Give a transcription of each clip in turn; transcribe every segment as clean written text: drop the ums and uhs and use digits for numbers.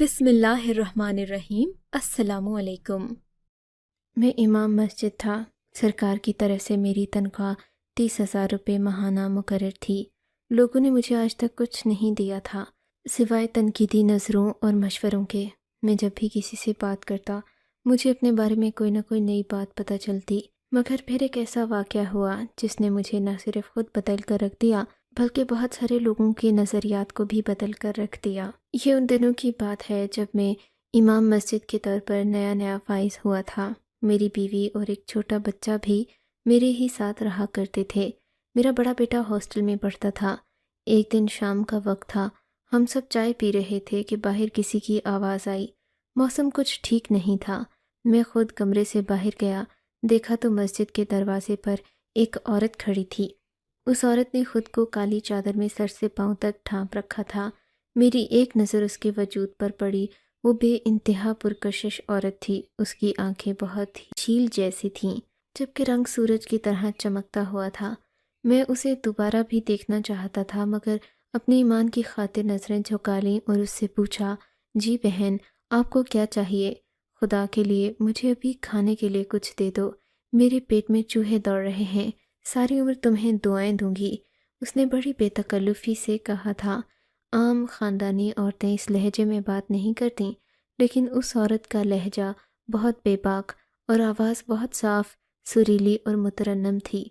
بسم اللہ الرحمن الرحیم۔ السلام علیکم۔ میں امام مسجد تھا۔ سرکار کی طرف سے میری تنخواہ 30,000 روپے ماہانہ مقرر تھی۔ لوگوں نے مجھے آج تک کچھ نہیں دیا تھا سوائے تنقیدی نظروں اور مشوروں کے۔ میں جب بھی کسی سے بات کرتا مجھے اپنے بارے میں کوئی نہ کوئی نئی بات پتہ چلتی، مگر پھر ایک ایسا واقعہ ہوا جس نے مجھے نہ صرف خود بدل کر رکھ دیا بلکہ بہت سارے لوگوں کے نظریات کو بھی بدل کر رکھ دیا۔ یہ ان دنوں کی بات ہے جب میں امام مسجد کے طور پر نیا فائز ہوا تھا۔ میری بیوی اور ایک چھوٹا بچہ بھی میرے ہی ساتھ رہا کرتے تھے۔ میرا بڑا بیٹا ہاسٹل میں پڑھتا تھا۔ ایک دن شام کا وقت تھا، ہم سب چائے پی رہے تھے کہ باہر کسی کی آواز آئی۔ موسم کچھ ٹھیک نہیں تھا۔ میں خود کمرے سے باہر گیا، دیکھا تو مسجد کے دروازے پر ایک عورت کھڑی تھی۔ اس عورت نے خود کو کالی چادر میں سر سے پاؤں تک ڈھانپ رکھا تھا۔ میری ایک نظر اس کے وجود پر پڑی۔ وہ بے انتہا پرکشش عورت تھی۔ اس کی آنکھیں بہت ہی جھیل جیسی تھیں، جبکہ رنگ سورج کی طرح چمکتا ہوا تھا۔ میں اسے دوبارہ بھی دیکھنا چاہتا تھا مگر اپنے ایمان کی خاطر نظریں جھکا لیں اور اس سے پوچھا، جی بہن، آپ کو کیا چاہیے؟ خدا کے لیے مجھے ابھی کھانے کے لیے کچھ دے دو، میرے پیٹ میں چوہے دوڑ رہے ہیں، ساری عمر تمہیں دعائیں دوں گی۔ اس نے بڑی بے تکلفی سے کہا تھا۔ عام خاندانی عورتیں اس لہجے میں بات نہیں کرتیں، لیکن اس عورت کا لہجہ بہت بے باک اور آواز بہت صاف، سریلی اور مترنم تھی۔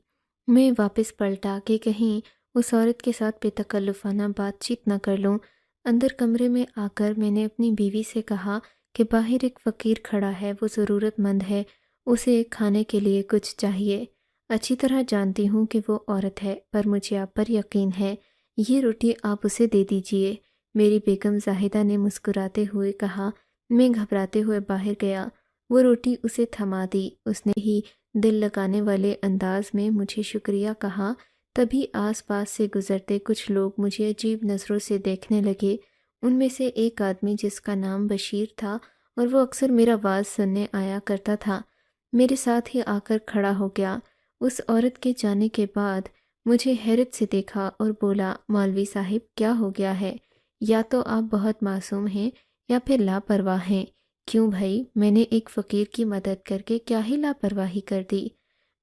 میں واپس پلٹا کہ کہیں اس عورت کے ساتھ بے تکلفانہ بات چیت نہ کر لوں۔ اندر کمرے میں آ کر میں نے اپنی بیوی سے کہا کہ باہر ایک فقیر کھڑا ہے، وہ ضرورت مند ہے، اسے کھانے کے لیے کچھ چاہیے۔ اچھی طرح جانتی ہوں کہ وہ عورت ہے، پر مجھے آپ پر یقین ہے، یہ روٹی آپ اسے دے دیجئے۔ میری بیگم زاہدہ نے مسکراتے ہوئے کہا۔ میں گھبراتے ہوئے باہر گیا۔ وہ روٹی اسے تھما دی۔ اس نے ہی دل لگانے والے انداز میں مجھے شکریہ کہا۔ تبھی آس پاس سے گزرتے کچھ لوگ مجھے عجیب نظروں سے دیکھنے لگے۔ ان میں سے ایک آدمی جس کا نام بشیر تھا اور وہ اکثر میرا واز سننے آیا کرتا تھا، میرے ساتھ ہی آ کر کھڑا ہو گیا۔ اس عورت کے جانے کے بعد مجھے حیرت سے دیکھا اور بولا، مولوی صاحب کیا ہو گیا ہے؟ یا تو آپ بہت معصوم ہیں یا پھر لاپرواہ ہیں۔ کیوں بھائی، میں نے ایک فقیر کی مدد کر کے کیا ہی لاپرواہی کر دی؟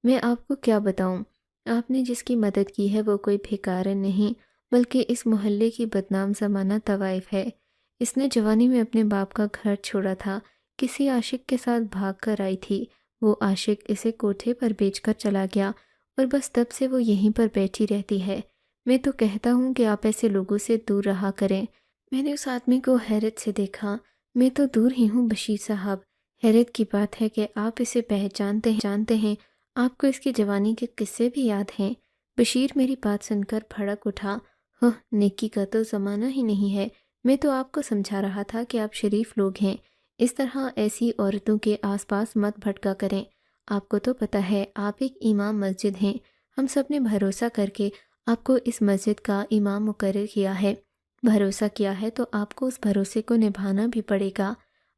میں آپ کو کیا بتاؤں، آپ نے جس کی مدد کی ہے وہ کوئی بھیکارن نہیں بلکہ اس محلے کی بدنام زمانہ طوائف ہے۔ اس نے جوانی میں اپنے باپ کا گھر چھوڑا تھا، کسی عاشق کے ساتھ بھاگ کر آئی تھی۔ وہ عاشق اسے کوٹھے پر بیچ کر چلا گیا اور بس تب سے وہ یہیں پر بیٹھی رہتی ہے۔ میں تو کہتا ہوں کہ آپ ایسے لوگوں سے دور رہا کریں۔ میں نے اس آدمی کو حیرت سے دیکھا۔ میں تو دور ہی ہوں بشیر صاحب، حیرت کی بات ہے کہ آپ اسے پہچانتے ہیں، آپ کو اس کی جوانی کے قصے بھی یاد ہیں۔ بشیر میری بات سن کر بھڑک اٹھا۔ نیکی کا تو زمانہ ہی نہیں ہے، میں تو آپ کو سمجھا رہا تھا کہ آپ شریف لوگ ہیں، اس طرح ایسی عورتوں کے آس پاس مت بھٹکا کریں۔ آپ کو تو پتہ ہے آپ ایک امام مسجد ہیں، ہم سب نے بھروسہ کر کے آپ کو اس مسجد کا امام مقرر کیا ہے۔ بھروسہ کیا ہے تو آپ کو اس بھروسے کو نبھانا بھی پڑے گا۔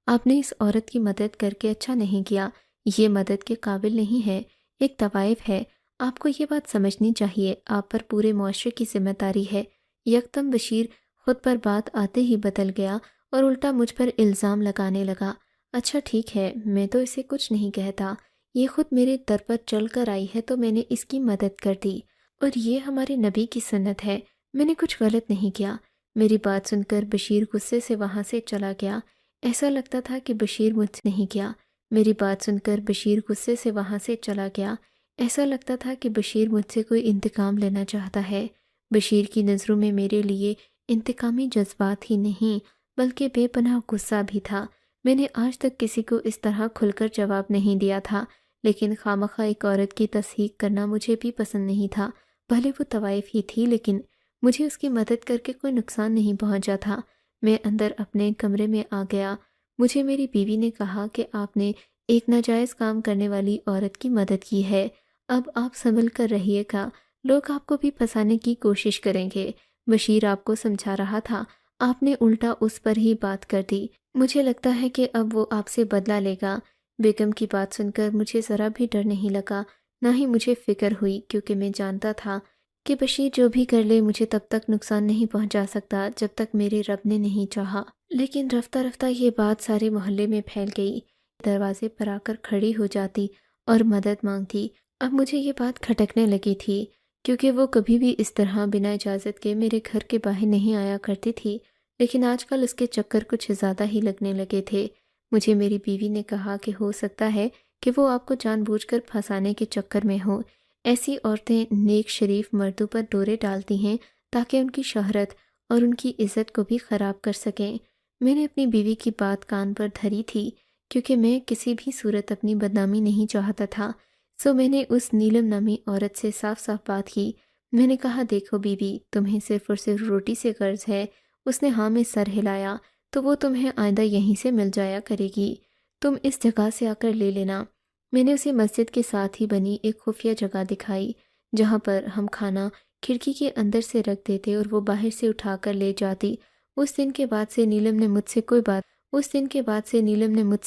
آپ نے اس عورت کی مدد کر کے اچھا نہیں کیا، یہ مدد کے قابل نہیں ہے، ایک طوائف ہے، آپ کو یہ بات سمجھنی چاہیے، آپ پر پورے معاشرے کی ذمہ داری ہے۔ یکدم بشیر خود پر بات آتے ہی بدل گیا اور الٹا مجھ پر الزام لگانے لگا۔ اچھا ٹھیک ہے، میں تو اسے کچھ نہیں کہتا، یہ خود میرے در پر چل کر آئی ہے تو میں نے اس کی مدد کر دی، اور یہ ہمارے نبی کی سنت ہے، میں نے کچھ غلط نہیں کیا۔ میری بات سن کر بشیر غصے سے وہاں سے چلا گیا۔ ایسا لگتا تھا کہ بشیر مجھ سے نہیں کیا۔ میری بات سن کر بشیر غصے سے وہاں سے چلا گیا۔ ایسا لگتا تھا کہ بشیر مجھ سے کوئی انتقام لینا چاہتا ہے۔ بشیر کی نظروں میں میرے لیے انتقامی جذبات ہی نہیں بلکہ بے پناہ غصہ بھی تھا۔ میں نے آج تک کسی کو اس طرح کھل کر جواب نہیں دیا تھا، لیکن خوامخواہ ایک عورت کی تصحیق کرنا مجھے بھی پسند نہیں تھا۔ بھلے وہ طوائف ہی تھی لیکن مجھے اس کی مدد کر کے کوئی نقصان نہیں پہنچا تھا۔ میں اندر اپنے کمرے میں آ گیا۔ مجھے میری بیوی نے کہا کہ آپ نے ایک ناجائز کام کرنے والی عورت کی مدد کی ہے، اب آپ سنبھل کر رہیے گا، لوگ آپ کو بھی پھنسانے کی کوشش کریں گے۔ بشیر آپ کو سمجھا رہا تھا، آپ نے الٹا اس پر ہی بات کر دی۔ مجھے لگتا ہے کہ اب وہ آپ سے بدلہ لے گا۔ بیگم کی بات سن کر مجھے ذرا بھی ڈر نہیں لگا، نہ ہی مجھے فکر ہوئی، کیونکہ میں جانتا تھا کہ بشیر جو بھی کر لے مجھے تب تک نقصان نہیں پہنچا سکتا جب تک میرے رب نے نہیں چاہا۔ لیکن رفتہ رفتہ یہ بات سارے محلے میں پھیل گئی، دروازے پر آ کر کھڑی ہو جاتی اور مدد مانگتی۔ اب مجھے یہ بات کھٹکنے لگی تھی، کیونکہ وہ کبھی بھی اس طرح بنا اجازت کے میرے گھر کے باہر نہیں آیا کرتی تھی، لیکن آج کل اس کے چکر کچھ زیادہ ہی لگنے لگے تھے۔ مجھے میری بیوی نے کہا کہ ہو سکتا ہے کہ وہ آپ کو جان بوجھ کر پھنسانے کے چکر میں ہوں۔ ایسی عورتیں نیک شریف مردوں پر ڈورے ڈالتی ہیں تاکہ ان کی شہرت اور ان کی عزت کو بھی خراب کر سکیں۔ میں نے اپنی بیوی کی بات کان پر دھری تھی، کیونکہ میں کسی بھی صورت اپنی بدنامی نہیں چاہتا تھا۔ سو میں نے اس نیلم نامی عورت سے صاف صاف بات کی۔ میں نے کہا، دیکھو بیوی، تمہیں صرف اور صرف روٹی سے غرض ہے۔ اس نے ہاں میں سر ہلایا۔ تو وہ تمہیں آئندہ یہیں سے مل جایا کرے گی، تم اس جگہ سے آ کر لے لینا۔ میں نے اسے مسجد کے ساتھ ہی بنی ایک خفیہ جگہ دکھائی، جہاں پر ہم کھانا کھڑکی کے اندر سے رکھ دیتے اور وہ باہر سے اٹھا کر لے جاتی۔ اس دن کے بعد سے نیلم نے مجھ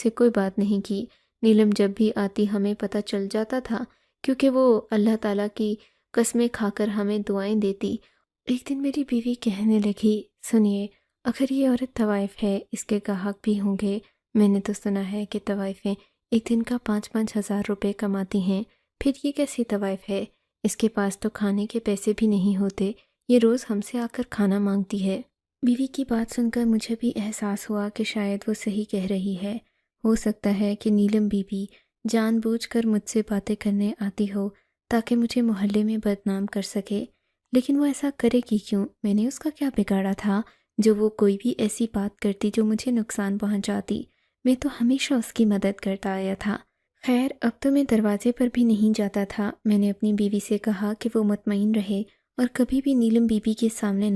سے کوئی بات نہیں کی۔ نیلم جب بھی آتی ہمیں پتہ چل جاتا تھا، کیونکہ وہ اللہ تعالیٰ کی قسمیں کھا کر ہمیں دعائیں دیتی۔ ایک دن میری بیوی کہنے لگی، سنیے، اگر یہ عورت طوائف ہے، اس کے گاہک بھی ہوں گے۔ میں نے تو سنا ہے کہ طوائفیں ایک دن کا 5,000 روپے کماتی ہیں، پھر یہ کیسی طوائف ہے؟ اس کے پاس تو کھانے کے پیسے بھی نہیں ہوتے، یہ روز ہم سے آ کر کھانا مانگتی ہے۔ بیوی کی بات سن کر مجھے بھی احساس ہوا کہ شاید وہ صحیح کہہ رہی ہے۔ ہو سکتا ہے کہ نیلم بی بی جان بوجھ کر مجھ سے باتیں کرنے آتی ہو تاکہ مجھے محلے میں بدنام کر سکے، لیکن وہ ایسا کرے گی کیوں؟ میں نے اس کا کیا بگاڑا تھا جو وہ کوئی بھی ایسی بات کرتی جو مجھے نقصان پہنچاتی؟ میں تو ہمیشہ اس کی مدد کرتا آیا تھا۔ خیر، اب تو میں دروازے پر بھی نہیں جاتا تھا۔ میں نے اپنی بیوی سے کہا کہ وہ مطمئن رہے اور کبھی بھی نیلم بی بی کے سامنے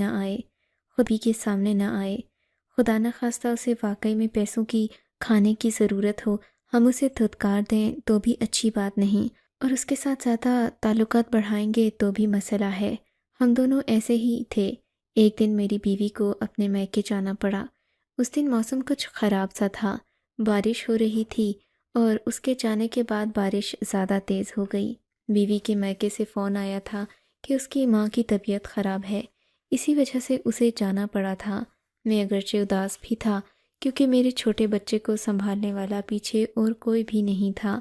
نہ آئے۔ خدا نخواستہ اسے واقعی میں پیسوں کی کھانے کی ضرورت ہو، ہم اسے دھتکار دیں تو بھی اچھی بات نہیں، اور اس کے ساتھ زیادہ تعلقات بڑھائیں گے تو بھی مسئلہ ہے۔ ہم دونوں ایسے ہی تھے۔ ایک دن میری بیوی کو اپنے میکے جانا پڑا۔ اس دن موسم کچھ خراب سا تھا، بارش ہو رہی تھی، اور اس کے جانے کے بعد بارش زیادہ تیز ہو گئی۔ بیوی کے میکے سے فون آیا تھا کہ اس کی ماں کی طبیعت خراب ہے، اسی وجہ سے اسے جانا پڑا تھا۔ میں اگرچہ اداس بھی تھا، کیونکہ میرے چھوٹے بچے کو سنبھالنے والا پیچھے اور کوئی بھی نہیں تھا،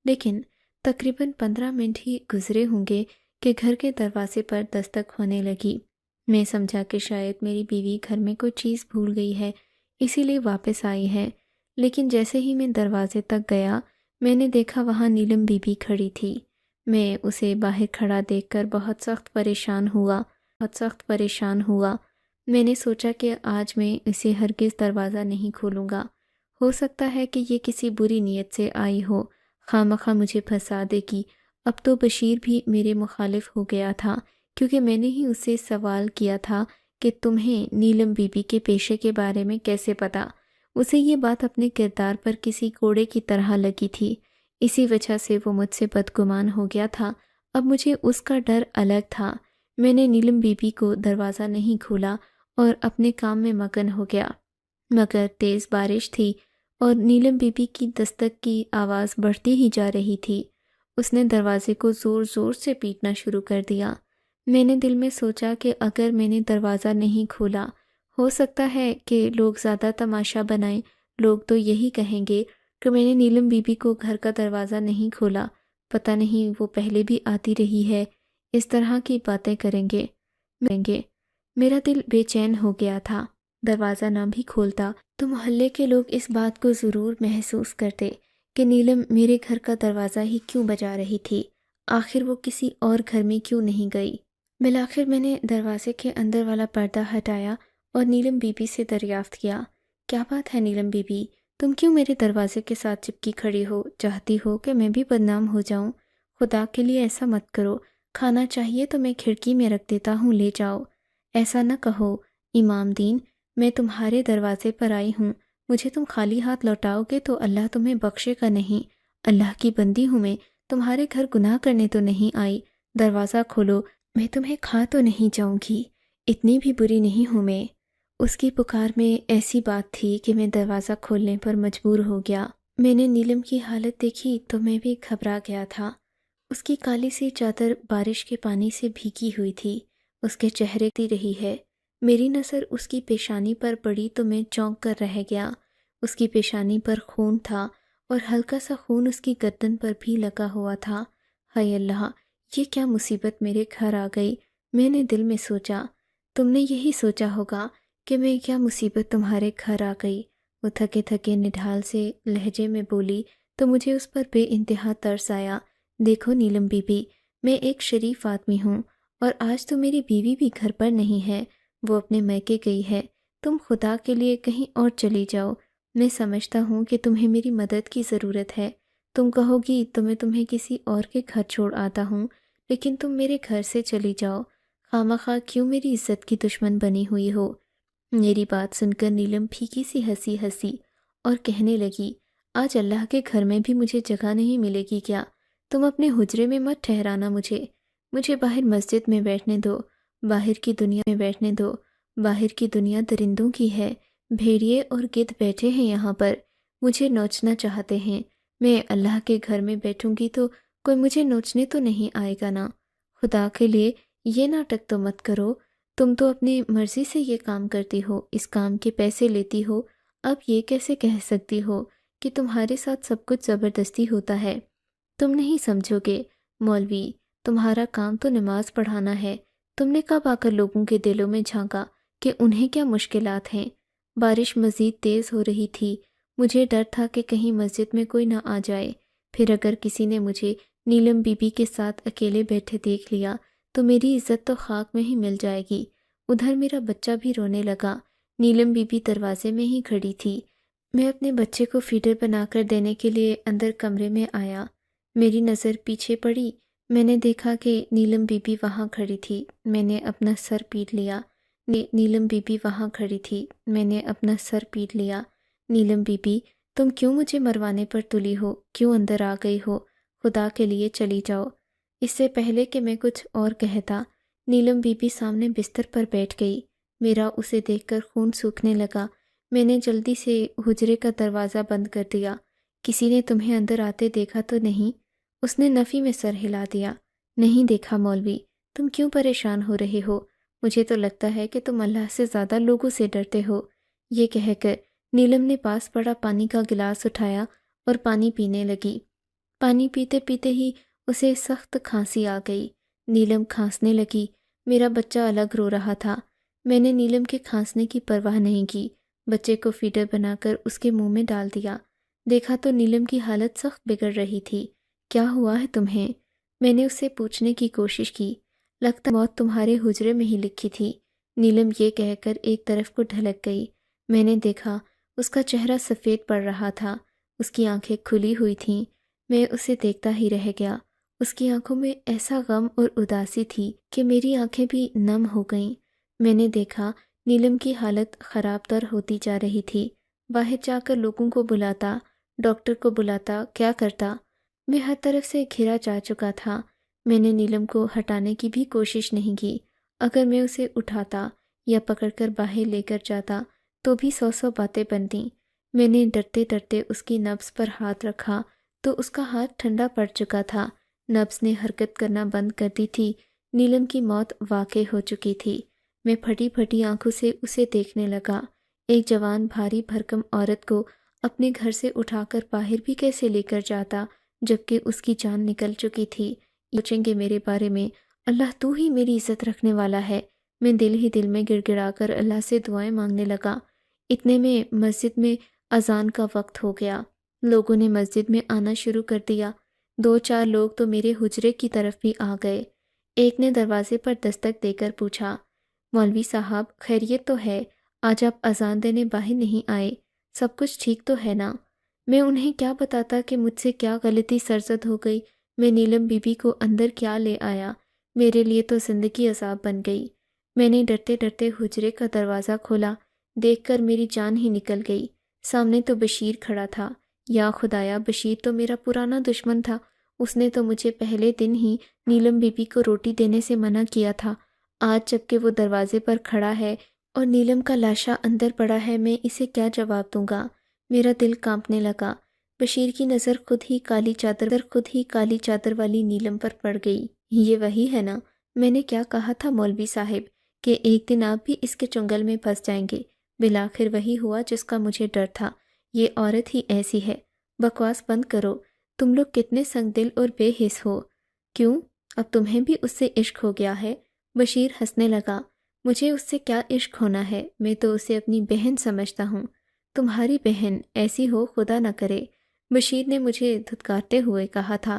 لیکن تقریباً 15 منٹ ہی گزرے ہوں گے کہ گھر کے دروازے پر دستک ہونے لگی۔ میں سمجھا کہ شاید میری بیوی گھر میں کوئی چیز بھول گئی ہے، اسی لیے واپس آئی ہے، لیکن جیسے ہی میں دروازے تک گیا، میں نے دیکھا وہاں نیلم بی بی کھڑی تھی۔ میں اسے باہر کھڑا دیکھ کر بہت سخت پریشان ہوا۔ میں نے سوچا کہ آج میں اسے ہرگز دروازہ نہیں کھولوں گا۔ ہو سکتا ہے کہ یہ کسی بری نیت سے آئی ہو، خواہ مجھے پھنسا دے گی۔ اب تو بشیر بھی میرے مخالف ہو گیا تھا، کیونکہ میں نے ہی اسے سوال کیا تھا کہ تمہیں نیلم بی بی کے پیشے کے بارے میں کیسے پتہ؟ اسے یہ بات اپنے کردار پر کسی کوڑے کی طرح لگی تھی، اسی وجہ سے وہ مجھ سے بدگمان ہو گیا تھا۔ اب مجھے اس کا ڈر الگ تھا۔ میں نے نیلم بی بی کو دروازہ نہیں کھولا اور اپنے کام میں مگن ہو گیا، مگر تیز بارش تھی اور نیلم بی بی کی دستک کی آواز بڑھتی ہی جا رہی تھی۔ اس نے دروازے کو زور زور سے پیٹنا شروع کر دیا۔ میں نے دل میں سوچا کہ اگر میں نے دروازہ نہیں کھولا، ہو سکتا ہے کہ لوگ زیادہ تماشا بنائیں۔ لوگ تو یہی کہیں گے کہ میں نے نیلم بی بی کو گھر کا دروازہ نہیں کھولا، پتہ نہیں وہ پہلے بھی آتی رہی ہے، اس طرح کی باتیں کریں گے۔ میرا دل بے چین ہو گیا تھا۔ دروازہ نہ بھی کھولتا تو محلے کے لوگ اس بات کو ضرور محسوس کرتے کہ نیلم میرے گھر کا دروازہ ہی کیوں بجا رہی تھی، آخر وہ کسی اور گھر میں کیوں نہیں گئی۔ بالآخر میں نے دروازے کے اندر والا پردہ ہٹایا اور نیلم بی بی سے دریافت کیا، کیا بات ہے نیلم بی بی، تم کیوں میرے دروازے کے ساتھ چپکی کھڑی ہو؟ چاہتی ہو کہ میں بھی بدنام ہو جاؤں؟ خدا کے لیے ایسا مت کرو، کھانا چاہیے تو میں کھڑکی میں رکھ دیتا ہوں، لے جاؤ۔ ایسا نہ کہو امام دین، میں تمہارے دروازے پر آئی ہوں، مجھے تم خالی ہاتھ لوٹاؤ گے تو اللہ تمہیں بخشے گا نہیں۔ اللہ کی بندی ہوں میں، تمہارے گھر گناہ کرنے تو نہیں آئی، دروازہ کھولو، میں تمہیں کھا تو نہیں جاؤں گی، اتنی بھی بری نہیں ہوں میں۔ اس کی پکار میں ایسی بات تھی کہ میں دروازہ کھولنے پر مجبور ہو گیا۔ میں نے نیلم کی حالت دیکھی تو میں بھی گھبرا گیا تھا۔ اس کی کالی سی چادر بارش کے پانی سے بھیگی ہوئی تھی، اس کے چہرے کی رہی ہے۔ میری نظر اس کی پیشانی پر پڑی تو میں چونک کر رہ گیا۔ اس کی پیشانی پر خون تھا اور ہلکا سا خون اس کی گردن پر بھی لگا ہوا تھا۔ ہائے اللہ، یہ کیا مصیبت میرے گھر آ گئی؟ میں نے دل میں سوچا۔ تم نے یہی سوچا ہوگا کہ میں کیا مصیبت تمہارے گھر آ گئی؟ وہ تھکے تھکے نڈھال سے لہجے میں بولی تو مجھے اس پر بے انتہا ترس آیا۔ دیکھو نیلم بی بی، میں ایک شریف آدمی ہوں اور آج تو میری بیوی بھی گھر پر نہیں ہے، وہ اپنے میکے گئی ہے۔ تم خدا کے لیے کہیں اور چلی جاؤ۔ میں سمجھتا ہوں کہ تمہیں میری مدد کی ضرورت ہے۔ تم کہو گی تو میں تمہیں کسی اور کے گھر چھوڑ آتا ہوں، لیکن تم میرے گھر سے چلی جاؤ۔ خواہ کیوں میری عزت کی دشمن بنی ہوئی ہو؟ میری بات سن کر نیلم پھیکی سی ہنسی اور کہنے لگی، آج اللہ کے گھر میں بھی مجھے جگہ نہیں ملے گی کیا؟ تم اپنے حجرے میں مت ٹھہرانا مجھے باہر مسجد میں بیٹھنے دو، باہر کی دنیا میں بیٹھنے دو۔ باہر کی دنیا درندوں کی ہے، بھیڑیے اور گدھ بیٹھے ہیں یہاں پر، مجھے نوچنا چاہتے ہیں۔ میں اللہ کے گھر میں بیٹھوں گی تو کوئی مجھے نوچنے تو نہیں آئے گا نا؟ خدا کے لیے یہ ناٹک تو مت کرو۔ تم تو اپنی مرضی سے یہ کام کرتی ہو، اس کام کے پیسے لیتی ہو، اب یہ کیسے کہہ سکتی ہو کہ تمہارے ساتھ سب کچھ زبردستی ہوتا ہے؟ تم نہیں سمجھو گے مولوی، تمہارا کام تو نماز پڑھانا ہے۔ تم نے کب آ کر لوگوں کے دلوں میں جھانکا کہ انہیں کیا مشکلات ہیں؟ بارش مزید تیز ہو رہی تھی، مجھے ڈر تھا کہ کہیں مسجد میں کوئی نہ آ جائے، پھر اگر کسی نے مجھے نیلم بی بی کے ساتھ اکیلے بیٹھے دیکھ لیا تو میری عزت تو خاک میں ہی مل جائے گی۔ ادھر میرا بچہ بھی رونے لگا۔ نیلم بی بی دروازے میں ہی کھڑی تھی۔ میں اپنے بچے کو فیڈر بنا کر دینے کے لیے اندر کمرے میں آیا۔ میری نظر پیچھے پڑی، میں نے دیکھا کہ نیلم بی بی وہاں کھڑی تھی۔ میں نے اپنا سر پیٹ لیا۔ نیلم بی بی وہاں کھڑی تھی، میں نے اپنا سر پیٹ لیا۔ نیلم بی بی، تم کیوں مجھے مروانے پر تلی ہو؟ کیوں اندر آ گئی ہو؟ خدا کے لیے چلی جاؤ۔ اس سے پہلے کہ میں کچھ اور کہتا، نیلم بی بی سامنے بستر پر بیٹھ گئی۔ میرا اسے دیکھ کر خون سوکھنے لگا۔ میں نے جلدی سے حجرے کا دروازہ بند کر دیا۔ کسی نے تمہیں اندر آتے دیکھا تو نہیں؟ اس نے نفی میں سر ہلا دیا۔ نہیں دیکھا مولوی۔ تم کیوں پریشان ہو رہے ہو؟ مجھے تو لگتا ہے کہ تم اللہ سے زیادہ لوگوں سے ڈرتے ہو۔ یہ کہہ کر نیلم نے پاس پڑا پانی کا گلاس اٹھایا اور پانی پینے لگی۔ پانی پیتے پیتے ہی اسے سخت کھانسی آ گئی۔ نیلم کھانسنے لگی۔ میرا بچہ الگ رو رہا تھا۔ میں نے نیلم کے کھانسنے کی پرواہ نہیں کی، بچے کو فیڈر بنا کر اس کے منہ میں ڈال دیا۔ دیکھا تو نیلم کی حالت سخت بگڑ رہی تھی۔ کیا ہوا ہے تمہیں؟ میں نے اس سے پوچھنے کی کوشش کی۔ لگتا موت تمہارے حجرے میں ہی لکھی تھی۔ نیلم یہ کہہ کر ایک طرف کو ڈھلک گئی۔ میں نے دیکھا اس کا چہرہ سفید پڑ رہا تھا، اس کی آنکھیں کھلی ہوئی تھیں۔ میں اسے دیکھتا ہی رہ گیا۔ اس کی آنکھوں میں ایسا غم اور اداسی تھی کہ میری آنکھیں بھی نم ہو گئیں۔ میں نے دیکھا نیلم کی حالت خراب تر ہوتی جا رہی تھی۔ باہر جا کر لوگوں کو بلاتا، ڈاکٹر کو بلاتا، کیا کرتا؟ میں ہر طرف سے گھرا جا چکا تھا۔ میں نے نیلم کو ہٹانے کی بھی کوشش نہیں کی۔ اگر میں اسے اٹھاتا یا پکڑ کر باہر لے کر جاتا تو بھی 100 باتیں بنتیں۔ میں نے ڈرتے ڈرتے اس کی نبض پر ہاتھ رکھا تو اس کا ہاتھ ٹھنڈا پڑ چکا تھا۔ نبض نے حرکت کرنا بند کر دی تھی۔ نیلم کی موت واقع ہو چکی تھی۔ میں پھٹی پھٹی آنکھوں سے اسے دیکھنے لگا۔ ایک جوان بھاری بھرکم عورت کو اپنے گھر سے اٹھا کر باہر بھی کیسے لے کر جاتا جبکہ اس کی جان نکل چکی تھی؟ سوچیں گے میرے بارے میں، اللہ تو ہی میری عزت رکھنے والا ہے۔ میں دل ہی دل میں گڑ گڑا کر اللہ سے دعائیں مانگنے لگا۔ اتنے میں مسجد میں اذان کا وقت ہو گیا۔ لوگوں نے مسجد میں آنا شروع کر دیا۔ 2-4 لوگ تو میرے حجرے کی طرف بھی آ گئے۔ ایک نے دروازے پر دستک دے کر پوچھا، مولوی صاحب خیریت تو ہے؟ آج آپ اذان دینے باہر نہیں آئے، سب کچھ ٹھیک تو ہے نا؟ میں انہیں کیا بتاتا کہ مجھ سے کیا غلطی سرزد ہو گئی، میں نیلم بی بی کو اندر کیا لے آیا، میرے لیے تو زندگی عذاب بن گئی۔ میں نے ڈرتے ڈرتے حجرے کا دروازہ کھولا، دیکھ کر میری جان ہی نکل گئی۔ سامنے تو بشیر کھڑا تھا۔ یا خدایا، بشیر تو میرا پرانا دشمن تھا۔ اس نے تو مجھے پہلے دن ہی نیلم بی بی کو روٹی دینے سے منع کیا تھا۔ آج جب کہ وہ دروازے پر کھڑا ہے اور نیلم کا لاشا اندر پڑا ہے، میں اسے کیا جواب دوں گا؟ میرا دل کانپنے لگا۔ بشیر کی نظر خود ہی کالی چادر والی نیلم پر پڑ گئی۔ یہ وہی ہے نا، میں نے کیا کہا تھا مولوی صاحب کہ ایک دن آپ بھی اس کے چنگل میں پھنس جائیں گے۔ بالآخر وہی ہوا جس کا مجھے ڈر تھا۔ یہ عورت ہی ایسی ہے۔ بکواس بند کرو، تم لوگ کتنے سنگ دل اور بے حس ہو۔ کیوں، اب تمہیں بھی اس سے عشق ہو گیا ہے؟ بشیر ہنسنے لگا۔ مجھے اس سے کیا عشق ہونا ہے، میں تو اسے اپنی بہن سمجھتا ہوں۔ تمہاری بہن ایسی ہو خدا نہ کرے، بشیر نے مجھے دھتکارتے ہوئے کہا تھا۔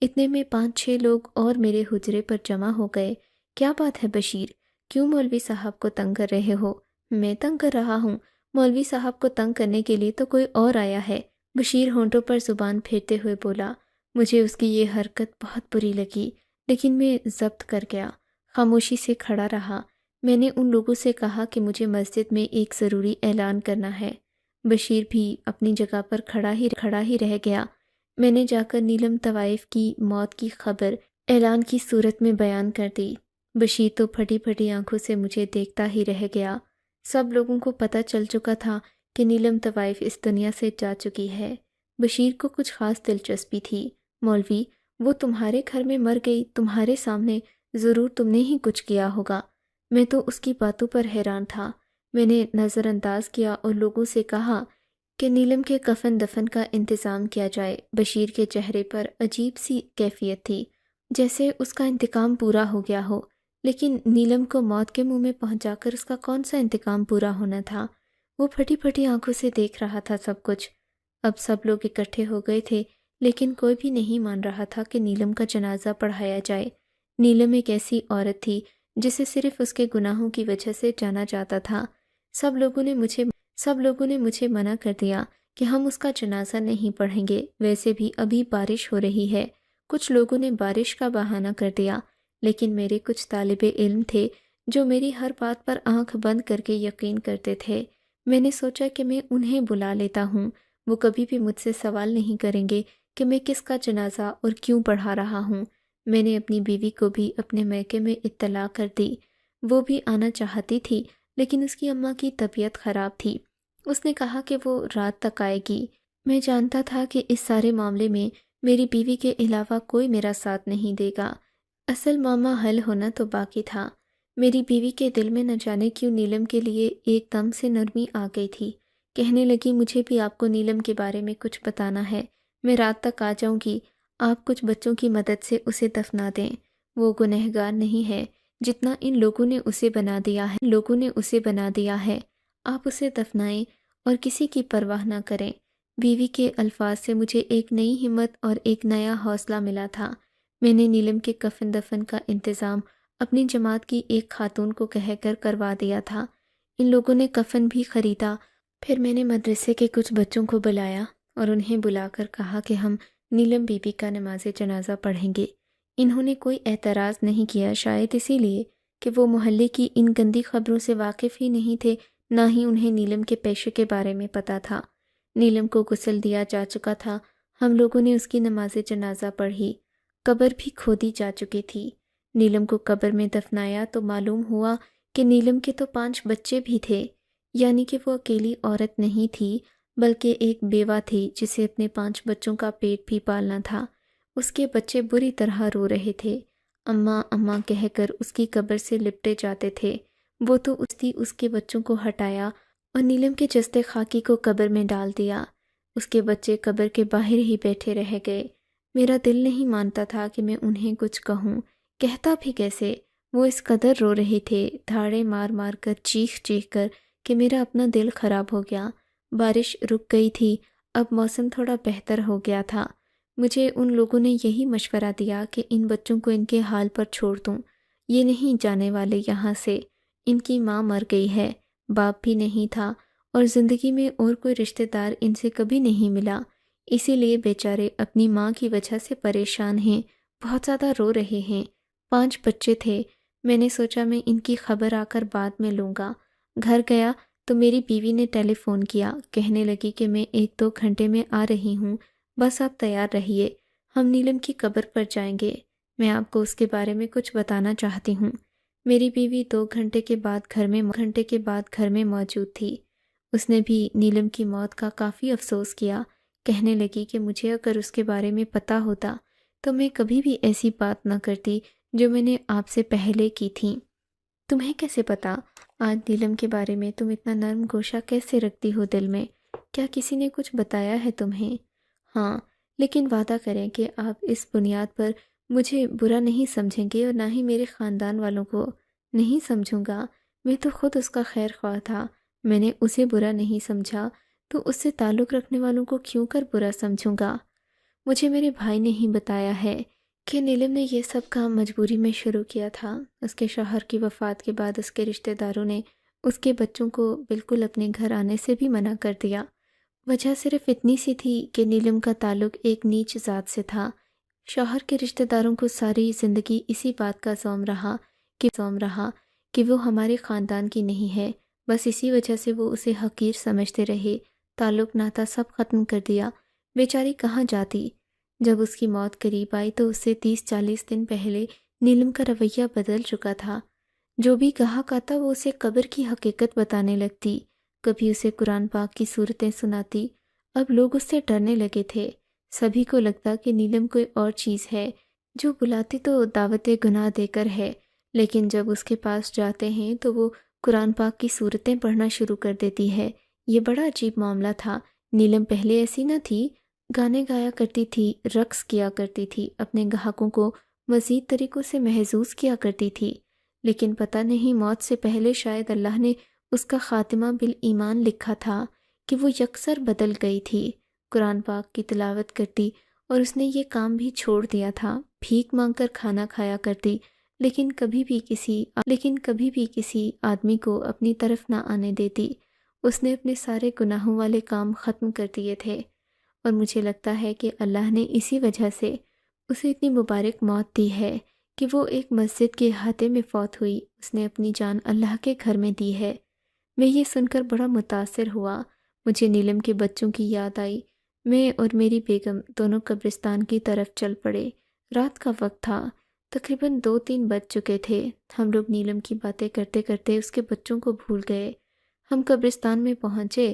اتنے میں 5-6 لوگ اور میرے حجرے پر جمع ہو گئے۔ کیا بات ہے بشیر، کیوں مولوی صاحب کو تنگ کر رہے ہو؟ میں تنگ کر رہا ہوں؟ مولوی صاحب کو تنگ کرنے کے لیے تو کوئی اور آیا ہے۔ بشیر ہونٹوں پر زبان پھیرتے ہوئے بولا۔ مجھے اس کی یہ حرکت بہت بری لگی، لیکن میں ضبط کر گیا، خاموشی سے کھڑا رہا۔ میں نے ان لوگوں سے کہا کہ مجھے مسجد میں ایک ضروری اعلان کرنا ہے۔ بشیر بھی اپنی جگہ پر کھڑا ہی رہ گیا۔ میں نے جا کر نیلم طوائف کی موت کی خبر اعلان کی صورت میں بیان کر دی۔ بشیر تو پھٹی پھٹی آنکھوں سے مجھے دیکھتا ہی رہ گیا۔ سب لوگوں کو پتہ چل چکا تھا کہ نیلم طوائف اس دنیا سے جا چکی ہے۔ بشیر کو کچھ خاص دلچسپی تھی۔ مولوی، وہ تمہارے گھر میں مر گئی، تمہارے سامنے، ضرور تم نے ہی کچھ کیا ہوگا۔ میں تو اس کی باتوں پر حیران تھا۔ میں نے نظر انداز کیا اور لوگوں سے کہا کہ نیلم کے کفن دفن کا انتظام کیا جائے۔ بشیر کے چہرے پر عجیب سی کیفیت تھی، جیسے اس کا انتقام پورا ہو گیا ہو، لیکن نیلم کو موت کے منہ میں پہنچا کر اس کا کون سا انتقام پورا ہونا تھا؟ وہ پھٹی پھٹی آنکھوں سے دیکھ رہا تھا سب کچھ۔ اب سب لوگ اکٹھے ہو گئے تھے، لیکن کوئی بھی نہیں مان رہا تھا کہ نیلم کا جنازہ پڑھایا جائے۔ نیلم ایک ایسی عورت تھی جسے صرف اس کے گناہوں کی وجہ سے جانا جاتا تھا۔ سب لوگوں نے مجھے منع کر دیا کہ ہم اس کا جنازہ نہیں پڑھیں گے۔ ویسے بھی ابھی بارش ہو رہی ہے۔ کچھ لوگوں نے بارش کا بہانہ کر دیا، لیکن میرے کچھ طالب علم تھے جو میری ہر بات پر آنکھ بند کر کے یقین کرتے تھے۔ میں نے سوچا کہ میں انہیں بلا لیتا ہوں، وہ کبھی بھی مجھ سے سوال نہیں کریں گے کہ میں کس کا جنازہ اور کیوں پڑھا رہا ہوں۔ میں نے اپنی بیوی کو بھی اپنے میکے میں اطلاع کر دی۔ وہ بھی آنا چاہتی تھی، لیکن اس کی اماں کی طبیعت خراب تھی۔ اس نے کہا کہ وہ رات تک آئے گی۔ میں جانتا تھا کہ اس سارے معاملے میں میری بیوی کے علاوہ کوئی میرا ساتھ نہیں دے گا۔ اصل معاملہ حل ہونا تو باقی تھا۔ میری بیوی کے دل میں نہ جانے کیوں نیلم کے لیے ایک دم سے نرمی آ گئی تھی۔ کہنے لگی، مجھے بھی آپ کو نیلم کے بارے میں کچھ بتانا ہے۔ میں رات تک آ جاؤں گی، آپ کچھ بچوں کی مدد سے اسے دفنا دیں۔ وہ گنہگار نہیں ہے جتنا ان لوگوں نے اسے بنا دیا ہے۔ آپ اسے دفنائیں اور کسی کی پرواہ نہ کریں۔ بیوی کے الفاظ سے مجھے ایک نئی ہمت اور ایک نیا حوصلہ ملا تھا۔ میں نے نیلم کے کفن دفن کا انتظام اپنی جماعت کی ایک خاتون کو کہہ کر کروا دیا تھا۔ ان لوگوں نے کفن بھی خریدا۔ پھر میں نے مدرسے کے کچھ بچوں کو بلایا اور انہیں بلا کر کہا کہ ہم نیلم بی بی کا نماز جنازہ پڑھیں گے۔ انہوں نے کوئی اعتراض نہیں کیا، شاید اسی لیے کہ وہ محلے کی ان گندی خبروں سے واقف ہی نہیں تھے، نہ ہی انہیں نیلم کے پیشے کے بارے میں پتہ تھا۔ نیلم کو غسل دیا جا چکا تھا، ہم لوگوں نے اس کی نماز جنازہ پڑھی۔ قبر بھی کھودی جا چکی تھی۔ نیلم کو قبر میں دفنایا تو معلوم ہوا کہ نیلم کے تو 5 بچے بھی تھے، یعنی کہ وہ اکیلی عورت نہیں تھی بلکہ ایک بیوہ تھی جسے اپنے 5 بچوں کا پیٹ بھی پالنا تھا۔ اس کے بچے بری طرح رو رہے تھے، اماں اماں کہہ کر اس کی قبر سے لپٹے جاتے تھے۔ وہ تو اس کے بچوں کو ہٹایا اور نیلم کے جسد خاکی کو قبر میں ڈال دیا۔ اس کے بچے قبر کے باہر ہی بیٹھے رہ گئے۔ میرا دل نہیں مانتا تھا کہ میں انہیں کچھ کہوں، کہتا بھی کیسے؟ وہ اس قدر رو رہے تھے، دھاڑے مار مار کر، چیخ چیخ کر، کہ میرا اپنا دل خراب ہو گیا۔ بارش رک گئی تھی، اب موسم تھوڑا بہتر ہو گیا تھا۔ مجھے ان لوگوں نے یہی مشورہ دیا کہ ان بچوں کو ان کے حال پر چھوڑ دوں، یہ نہیں جانے والے یہاں سے۔ ان کی ماں مر گئی ہے، باپ بھی نہیں تھا، اور زندگی میں اور کوئی رشتہ دار ان سے کبھی نہیں ملا، اسی لیے بیچارے اپنی ماں کی وجہ سے پریشان ہیں، بہت زیادہ رو رہے ہیں۔ 5 بچے تھے۔ میں نے سوچا میں ان کی خبر آ کر بعد میں لوں گا۔ گھر گیا تو میری بیوی نے ٹیلی فون کیا، کہنے لگی کہ میں 1-2 گھنٹے میں آ رہی ہوں، بس آپ تیار رہیے، ہم نیلم کی قبر پر جائیں گے۔ میں آپ کو اس کے بارے میں کچھ بتانا چاہتی ہوں۔ میری بیوی 2 گھنٹے کے بعد گھر میں موجود تھی۔ اس نے بھی نیلم کی موت کا کافی افسوس کیا کہنے لگی کہ مجھے اگر اس کے بارے میں پتہ ہوتا تو میں کبھی بھی ایسی بات نہ کرتی جو میں نے آپ سے پہلے کی تھی۔ تمہیں کیسے پتا آج نیلم کے بارے میں؟ تم اتنا نرم گوشہ کیسے رکھتی ہو دل میں؟ کیا کسی نے کچھ بتایا ہے تمہیں؟ ہاں، لیکن وعدہ کریں کہ آپ اس بنیاد پر مجھے برا نہیں سمجھیں گے اور نہ ہی میرے خاندان والوں کو۔ نہیں سمجھوں گا، میں تو خود اس کا خیر خواہ تھا، میں نے اسے برا نہیں سمجھا تو اس سے تعلق رکھنے والوں کو کیوں کر برا سمجھوں گا؟ مجھے میرے بھائی نے ہی بتایا ہے کہ نیلم نے یہ سب کام مجبوری میں شروع کیا تھا۔ اس کے شوہر کی وفات کے بعد اس کے رشتہ داروں نے اس کے بچوں کو بالکل اپنے گھر آنے سے بھی منع کر دیا۔ وجہ صرف اتنی سی تھی کہ نیلم کا تعلق ایک نیچ ذات سے تھا۔ شوہر کے رشتہ داروں کو ساری زندگی اسی بات کا زوم رہا کہ وہ ہمارے خاندان کی نہیں ہے، بس اسی وجہ سے وہ اسے حقیر سمجھتے رہے، تعلق ناتا سب ختم کر دیا۔ بیچاری کہاں جاتی؟ جب اس کی موت قریب آئی تو اس سے 30-40 دن پہلے نیلم کا رویہ بدل چکا تھا۔ جو بھی گاہک آتا وہ اسے قبر کی حقیقت بتانے لگتی، کبھی اسے قرآن پاک کی صورتیں سناتی۔ اب لوگ اس سے ڈرنے لگے تھے، سبھی کو لگتا کہ نیلم کوئی اور چیز ہے، جو بلاتی تو دعوت گناہ دے کر ہے، لیکن جب اس کے پاس جاتے ہیں تو وہ قرآن پاک کی صورتیں پڑھنا شروع کر دیتی ہے۔ یہ بڑا عجیب معاملہ تھا۔ نیلم پہلے ایسی نہ تھی، گانے گایا کرتی تھی، رقص کیا کرتی تھی، اپنے گاہکوں کو مزید طریقوں سے محظوظ کیا کرتی تھی، لیکن پتہ نہیں موت سے پہلے شاید اللہ نے اس کا خاتمہ بالایمان لکھا تھا کہ وہ یکسر بدل گئی تھی۔ قرآن پاک کی تلاوت کرتی اور اس نے یہ کام بھی چھوڑ دیا تھا، بھیک مانگ کر کھانا کھایا کرتی، لیکن کبھی بھی کسی آدمی کو اپنی طرف نہ آنے دیتی۔ اس نے اپنے سارے گناہوں والے کام ختم کر دیے تھے، اور مجھے لگتا ہے کہ اللہ نے اسی وجہ سے اسے اتنی مبارک موت دی ہے کہ وہ ایک مسجد کے احاطے میں فوت ہوئی۔ اس نے اپنی جان اللہ کے گھر میں دی ہے۔ میں یہ سن کر بڑا متاثر ہوا، مجھے نیلم کے بچوں کی یاد آئی۔ میں اور میری بیگم دونوں قبرستان کی طرف چل پڑے۔ رات کا وقت تھا، تقریباً 2-3 بج چکے تھے۔ ہم لوگ نیلم کی باتیں کرتے کرتے اس کے بچوں کو بھول گئے۔ ہم قبرستان میں پہنچے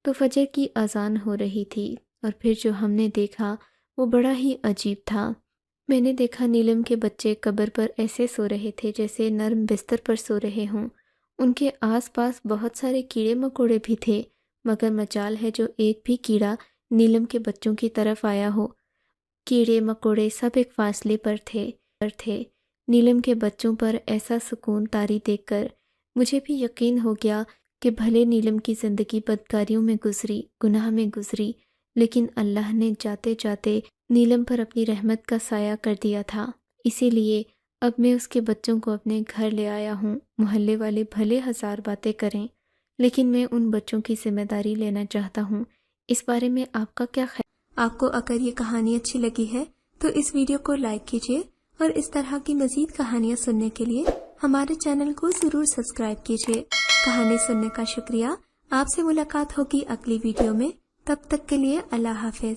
تو فجر کی اذان ہو رہی تھی، اور پھر جو ہم نے دیکھا وہ بڑا ہی عجیب تھا۔ میں نے دیکھا نیلم کے بچے قبر پر ایسے سو رہے تھے جیسے نرم بستر پر سو رہے ہوں۔ ان کے آس پاس بہت سارے کیڑے مکوڑے بھی تھے، مگر مجال ہے جو ایک بھی کیڑا نیلم کے بچوں کی طرف آیا ہو۔ کیڑے مکوڑے سب ایک فاصلے پر تھے۔ نیلم کے بچوں پر ایسا سکون طاری دیکھ کر مجھے بھی یقین ہو گیا کہ بھلے نیلم کی زندگی بدکاریوں میں گزری، گناہ میں گزری، لیکن اللہ نے جاتے جاتے نیلم پر اپنی رحمت کا سایہ کر دیا تھا۔ اسی لیے اب میں اس کے بچوں کو اپنے گھر لے آیا ہوں۔ محلے والے بھلے 1000 باتیں کریں، لیکن میں ان بچوں کی ذمہ داری لینا چاہتا ہوں۔ اس بارے میں آپ کا کیا خیال؟ آپ کو اگر یہ کہانی اچھی لگی ہے تو اس ویڈیو کو لائک کیجیے، اور اس طرح کی مزید کہانیاں سننے کے لیے ہمارے چینل کو ضرور سبسکرائب کیجیے۔ کہانی سننے کا شکریہ۔ آپ سے ملاقات ہوگی اگلی ویڈیو میں، تب تک کے لیے اللہ حافظ۔